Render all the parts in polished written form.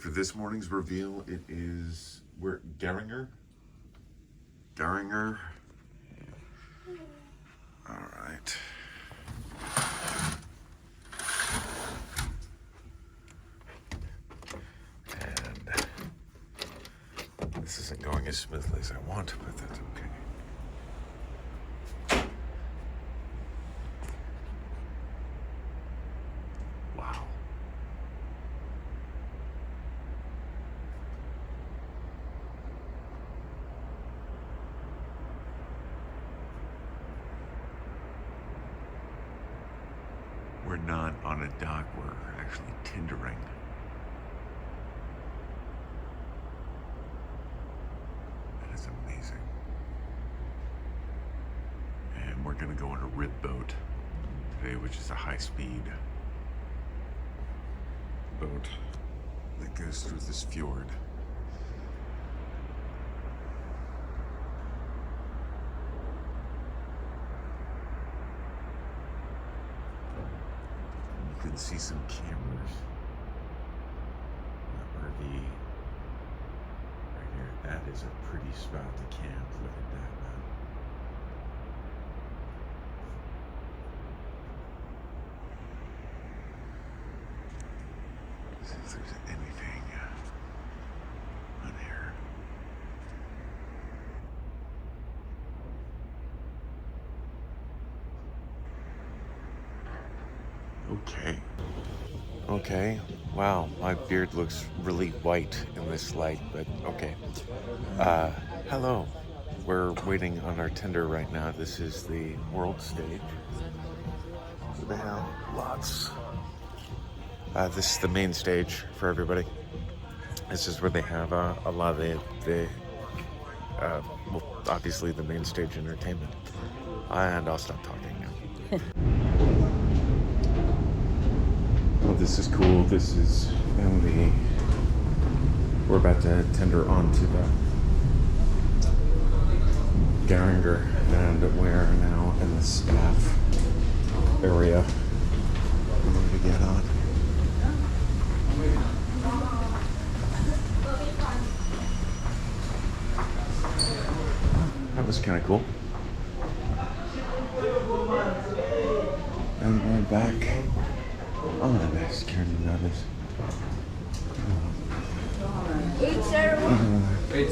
for this morning's reveal, it is we're Geiranger. Geiranger. All right. And this isn't going as smoothly as I want, but that's okay. Wow. We're not on a dock, we're actually tendering. That is amazing. And we're gonna go on a rib boat today, which is a high-speed boat that goes through this fjord. You can see some cameras. That RV right here. That is a pretty spot to camp. Look at that, man. See if there's anything on here. Okay. Okay. Wow, my beard looks really white in this light, but okay. Hello. We're waiting on our tender right now. This is the world stage. So they have lots. This is the main stage for everybody. This is where they have a lot of well, obviously the main stage entertainment. And I'll stop talking now. Oh, this is cool. This is we're about to tender onto the Geiranger, and we're now in the staff area. I'm going to get on. That was kind of cool. And we're back on. I scared me notice. 80.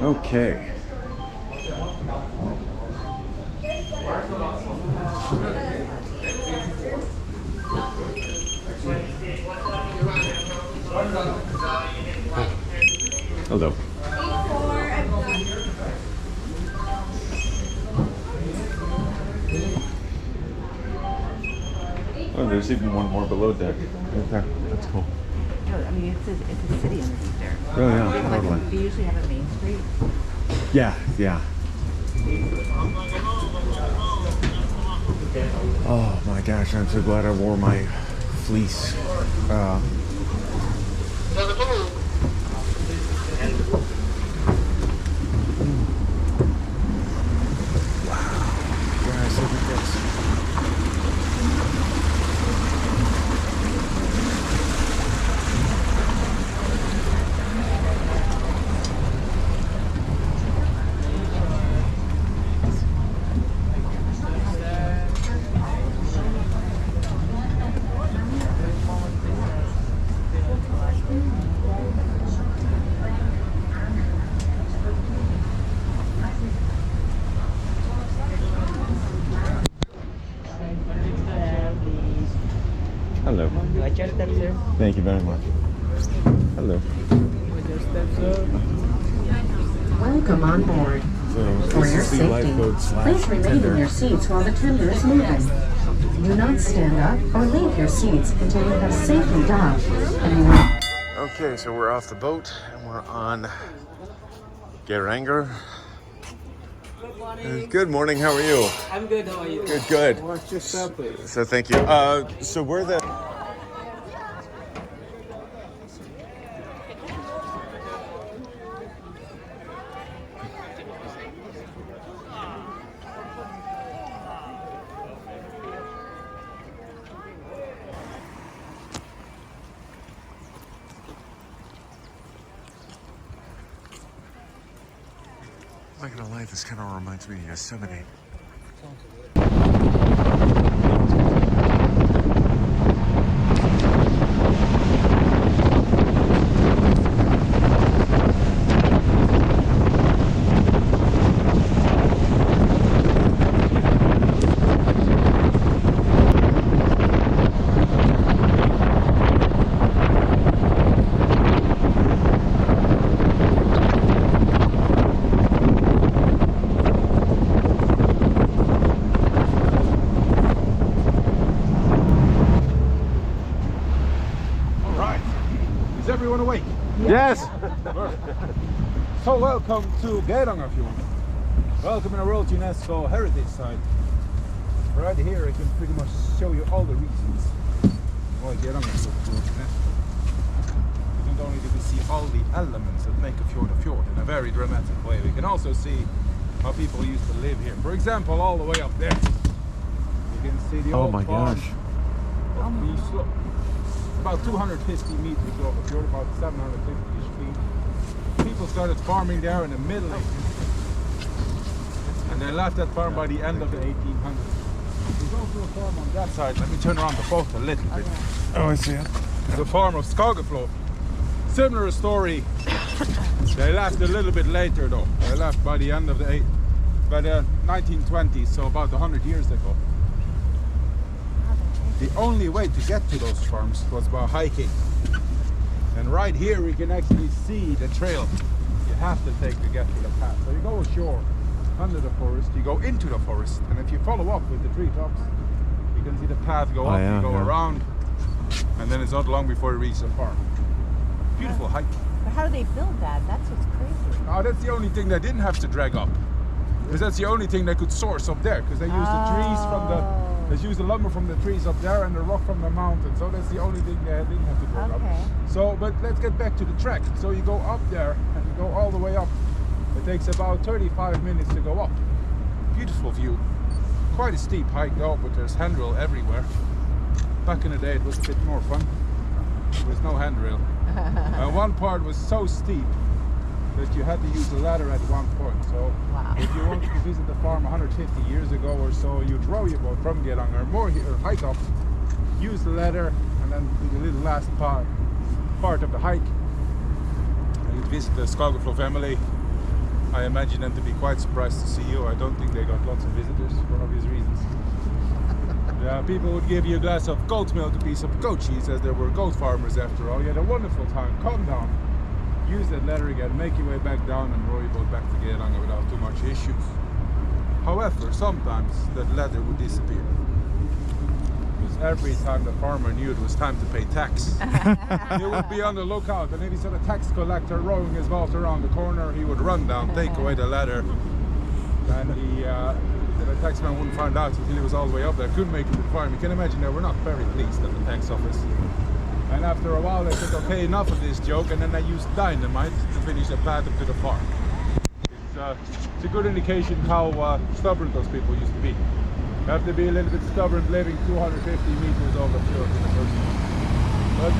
Okay. Hello. Oh, there's even one more below deck. Right there. That's cool. No, I mean, it's a city underneath there. Oh, yeah, Like, totally. they usually have a main street. Yeah, yeah. Oh my gosh, I'm so glad I wore my fleece. Guys, look at this. Hello. Thank you very much. Hello. Welcome on board. So For this your is the safety, lifeboat slash please remain tender. in your seats while the tender is moving. Do not stand up or leave your seats until you have safely docked and you are... Okay, so we're off the boat and we're on Geiranger. Good morning, how are you? I'm good, how are you? Good, good. What's your step, please? So thank you. So we're the... not gonna lie, this kind of reminds me of Yosemite. Is everyone awake? Yes! So welcome to Geiranger, Fjords. Welcome in a World UNESCO Heritage Site. Right here I can pretty much show you all the reasons why Geiranger is so cool. Not only do we see all the elements that make a fjord in a very dramatic way, we can also see how people used to live here. For example, all the way up there, you can see the old farm of the slope. About 250 meters over the fjord, about 750-ish feet. People started farming there in the Middle Ages, and they left that farm by the end of the 1800s. There's also a farm on that side. Let me turn around the boat a little bit. Oh, I see it. The farm of Skagaflo. Similar story. They left a little bit later though. They left by the end of the 1920s, so about 100 years ago. The only way to get to those farms was by hiking. And right here we can actually see the trail you have to take to get to the path. So you go ashore under the forest, you go into the forest, and if you follow up with the treetops, you can see the path go up, you go around, and then it's not long before you reach the farm. Beautiful hike. But how do they build that? That's what's crazy. Oh, that's the only thing they didn't have to drag up. Because that's the only thing they could source up there. Because they used the trees from the... They used the lumber from the trees up there and the rock from the mountain. So that's the only thing they didn't have to drag up. So, but let's get back to the trek. So you go up there and you go all the way up. It takes about 35 minutes to go up. Beautiful view. Quite a steep hike though, but there's handrail everywhere. Back in the day it was a bit more fun. There was no handrail. And one part was so steep that you had to use the ladder at one point. So if you wanted to visit the farm 150 years ago or so, you'd row your boat from Geiranger or hike up, use the ladder, and then do the little last part of the hike. And you'd visit the Skagaflo family. I imagine them to be quite surprised to see you. I don't think they got lots of visitors for obvious reasons. Yeah, people would give you a glass of goat milk, a piece of goat cheese, as there were goat farmers after all. You had a wonderful time. Calm down. Use that ladder again, make your way back down and row your boat back to Geiranger without too much issues. However, sometimes that ladder would disappear. Because every time the farmer knew it was time to pay tax, he would be on the lookout, and if he saw the tax collector rowing his boat around the corner, he would run down, take away the ladder, and the taxman wouldn't find out until he was all the way up there, couldn't make it to the farm. You can imagine they were not very pleased at the tax office. And after a while they said, okay, enough of this joke, and then they used dynamite to finish the path up to the farm. It's a good indication how stubborn those people used to be. You have to be a little bit stubborn living 250 meters over the fjord in the first place. But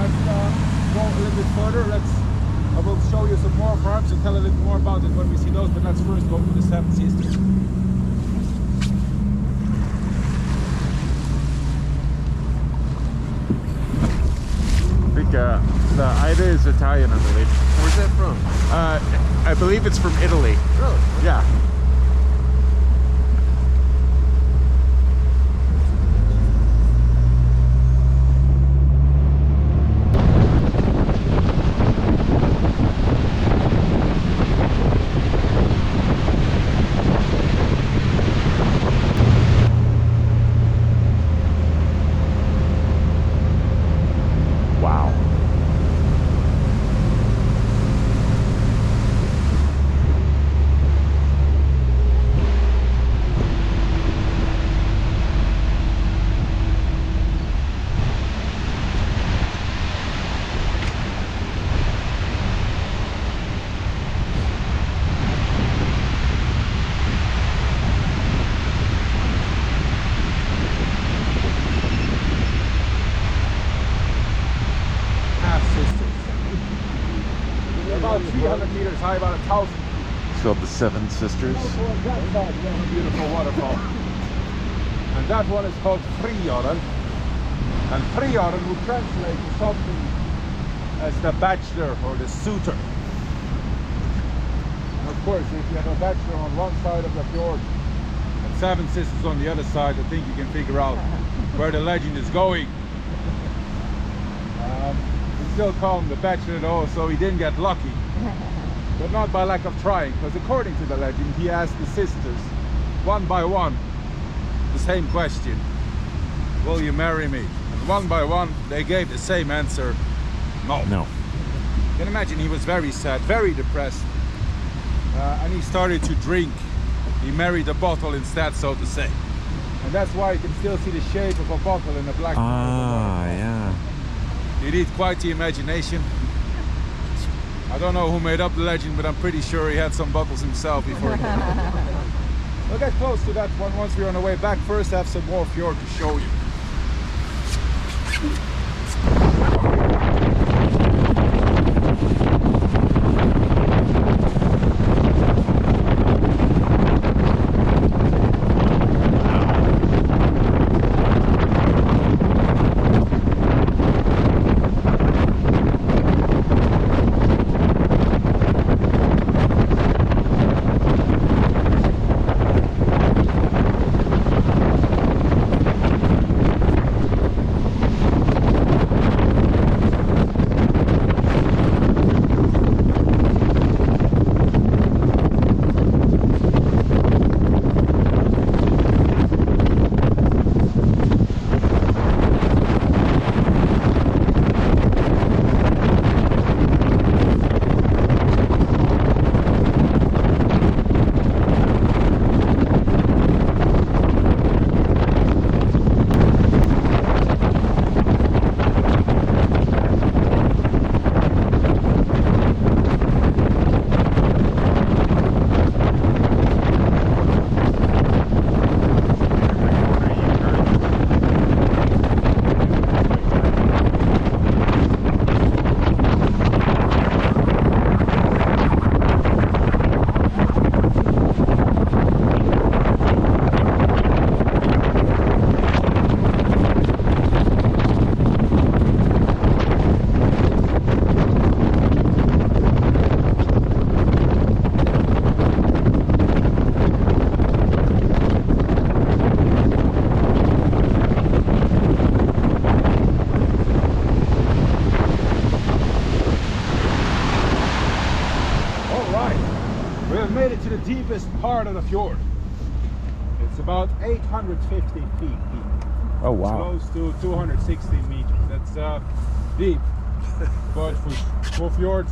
let's go a little bit further. I will show you some more farms and tell a little more about it when we see those, but let's first go to the Seven Sisters. I think the Ida is Italian, I believe. Where's that from? I believe it's from Italy. Really? Yeah. About 300 meters high, about 1,000 called the Seven Sisters. A beautiful waterfall. And that one is called Fjords. And Fjords would translate to something as the bachelor or the suitor. And of course, if you have a bachelor on one side of the fjord and Seven Sisters on the other side, I think you can figure out where the legend is going. We still call him the bachelor though, so he didn't get lucky. But not by lack of trying, because according to the legend, he asked the sisters, one by one, the same question: will you marry me? And one by one, they gave the same answer: no. No. You can imagine he was very sad, very depressed, and he started to drink. He married a bottle instead, so to say. And that's why you can still see the shape of a bottle in a black. Ah, yeah. You need quite the imagination. I don't know who made up the legend, but I'm pretty sure he had some bottles himself before he We'll get close to that one once we're on our way back. First, I have some more fjord to show you. Made it to the deepest part of the fjord. It's about 850 feet deep. Oh wow. Close to 260 meters. That's deep. But for fjords,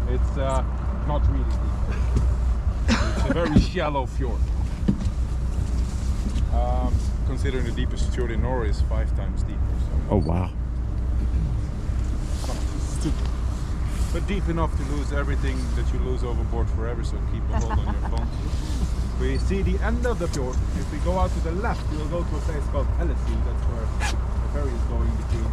it's not really deep. It's a very shallow fjord. Considering the deepest fjord in Norway is 5 times deeper. So Oh wow. but deep enough to lose everything that you lose overboard forever, so keep a hold on your phone. We see the end of the fjord. If we go out to the left, we'll go to a place called Hellesea. That's where the ferry is going between.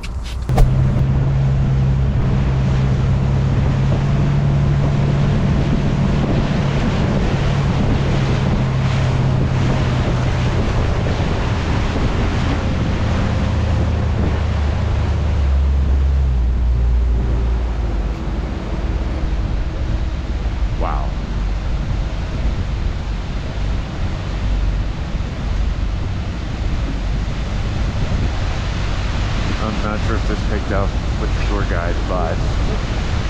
Picked up with the tour guide, but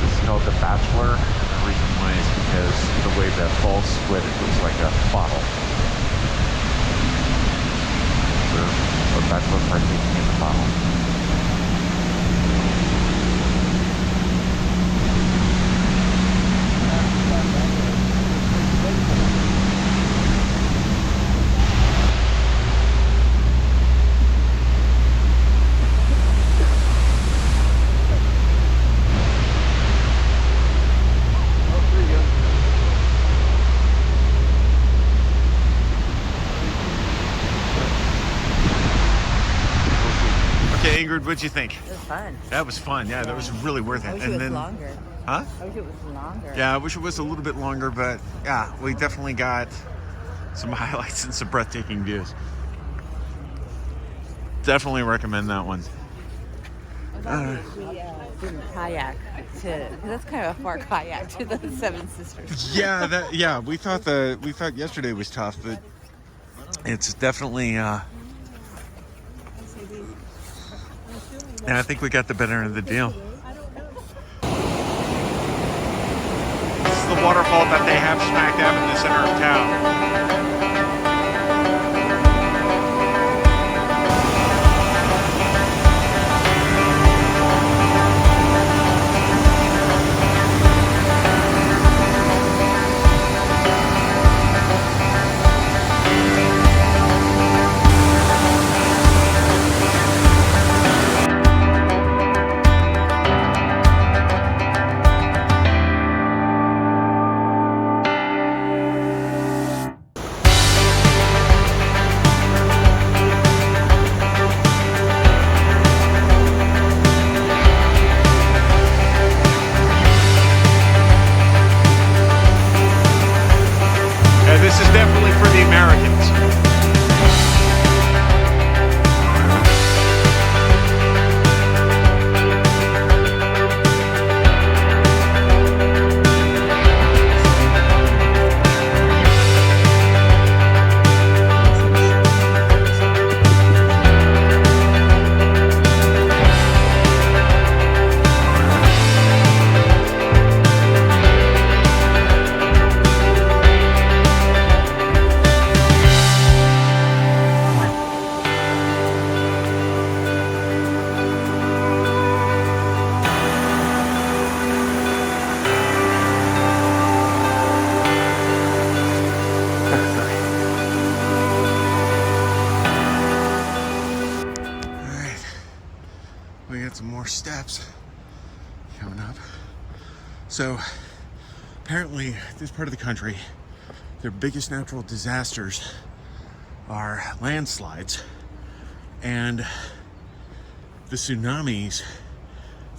this is called the Bachelor, and the reason why is because the way the falls split, it looks like a bottle. So a bachelor partaking in the bottle. Ingrid, what'd you think? It was fun. That was fun. Yeah, that was really worth it. I wish it And was then longer. Huh? I wish it was longer. Yeah, I wish it was a little bit longer, but yeah, we definitely got some highlights and some breathtaking views. Definitely recommend that one. We didn't kayak because that's kind of a far kayak to the Seven Sisters. Yeah, we thought yesterday was tough, but it's definitely and I think we got the better end of the deal. This is the waterfall that they have smack dab in the center of town. This is definitely for the Americans. We got some more steps coming up. So apparently this part of the country, their biggest natural disasters are landslides and the tsunamis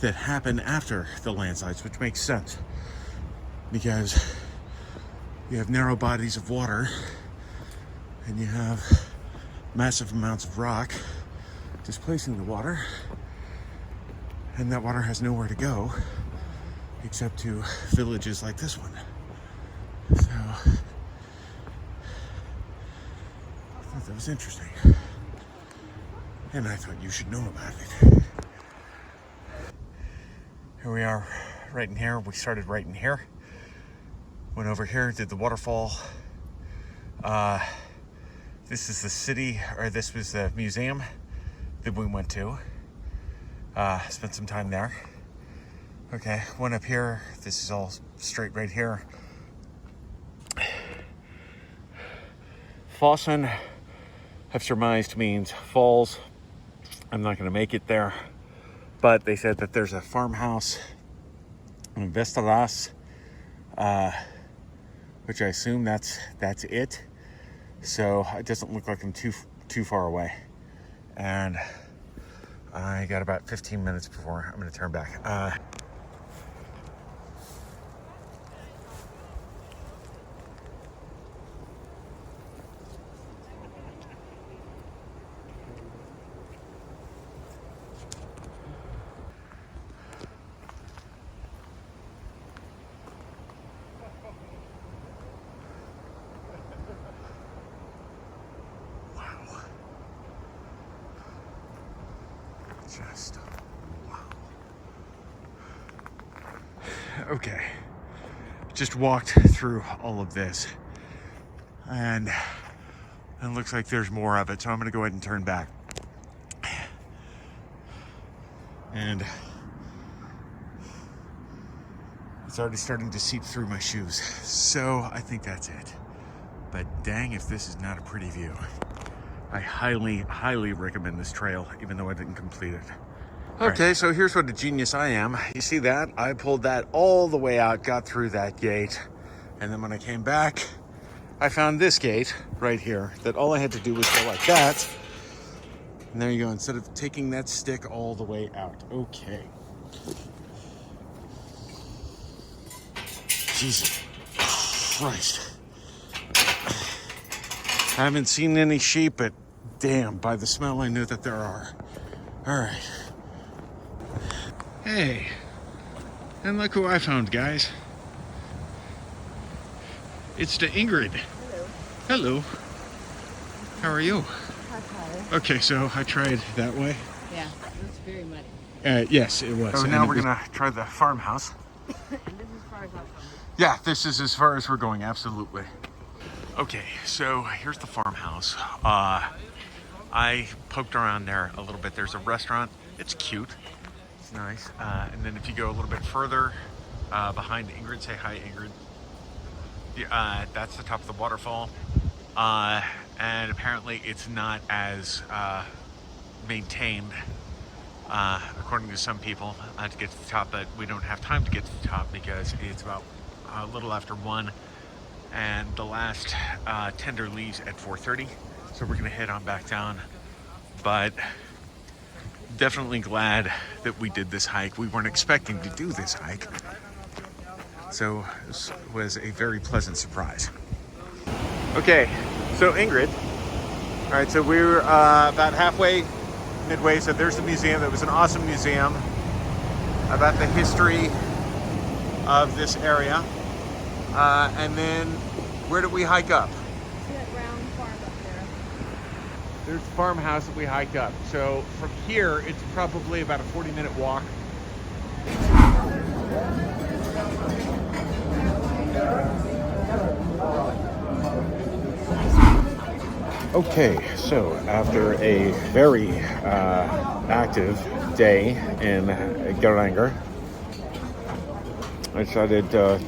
that happen after the landslides, which makes sense because you have narrow bodies of water and you have massive amounts of rock displacing the water, and that water has nowhere to go except to villages like this one. So I thought that was interesting, and I thought you should know about it. Here we are, right in here. We started right in here, went over here, did the waterfall. This is the city, or this was the museum that we went to. Spent some time there. Okay, went up here. This is all straight right here. Fossen, I've surmised, means falls. I'm not going to make it there, but they said that there's a farmhouse in Vestalas, which I assume that's it. So it doesn't look like I'm too far away, and I got about 15 minutes before I'm going to turn back. Just wow. Okay, just walked through all of this, and it looks like there's more of it, so I'm gonna go ahead and turn back. And it's already starting to seep through my shoes, so I think that's it. But dang if this is not a pretty view. I highly recommend this trail, even though I didn't complete it. Okay, so here's what a genius I am. You see that? I pulled that all the way out, got through that gate, and then when I came back, I found this gate right here that all I had to do was go like that. And there you go, instead of taking that stick all the way out. Okay. Jesus Christ. I haven't seen any sheep, but damn, by the smell I knew that there are. All right. Hey, and look who I found, guys. It's the Ingrid. Hello. Hello. How are you? Okay, so I tried that way. Yeah, it was very muddy. Yes, it was. So now we're gonna try the farmhouse. And this is as far as I'll come. Yeah, this is as far as we're going, absolutely. Okay, so here's the farmhouse. I poked around there a little bit. There's a restaurant. It's cute. It's nice. And then if you go a little bit further behind Ingrid, say hi, Ingrid. That's the top of the waterfall. And apparently it's not as maintained, according to some people, to get to the top, but we don't have time to get to the top because it's about a little after 1, and the last tender leaves at 4:30, so we're gonna head on back down. But definitely glad that we did this hike. We weren't expecting to do this hike, so this was a very pleasant surprise. Okay, so Ingrid, all right, so we're about halfway, midway, so there's the museum. That was an awesome museum about the history of this area. And then where did we hike up? That round farm up there. There's the farmhouse that we hiked up. So from here, it's probably about a 40-minute walk. Okay, so after a very active day in Geiranger, I decided to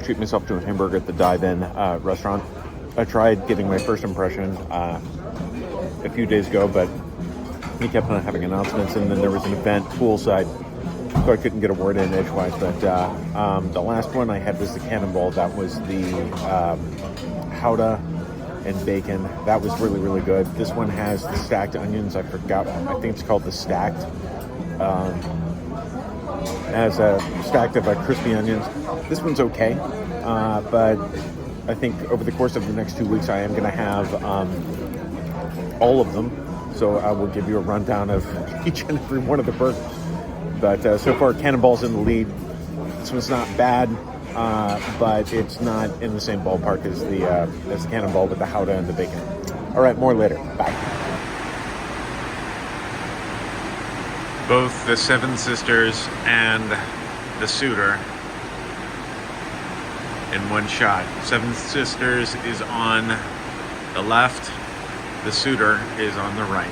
treat myself to a hamburger at the Dive-In restaurant. I tried getting my first impression a few days ago, but he kept on having announcements, and then there was an event poolside, so I couldn't get a word in edgewise. But the last one I had was the cannonball. That was the Gouda and bacon. That was really, really good. This one has the stacked onions. I forgot. I think it's called the stacked. Has a stack of crispy onions. This one's okay, but I think over the course of the next 2 weeks I am going to have all of them. So I will give you a rundown of each and every one of the burgers. But so far, Cannonball's in the lead. This one's not bad, but it's not in the same ballpark as the Cannonball with the Gouda and the bacon. All right, more later. Bye. Both the Seven Sisters and the Suitor in one shot. Seven Sisters is on the left, the Suitor is on the right.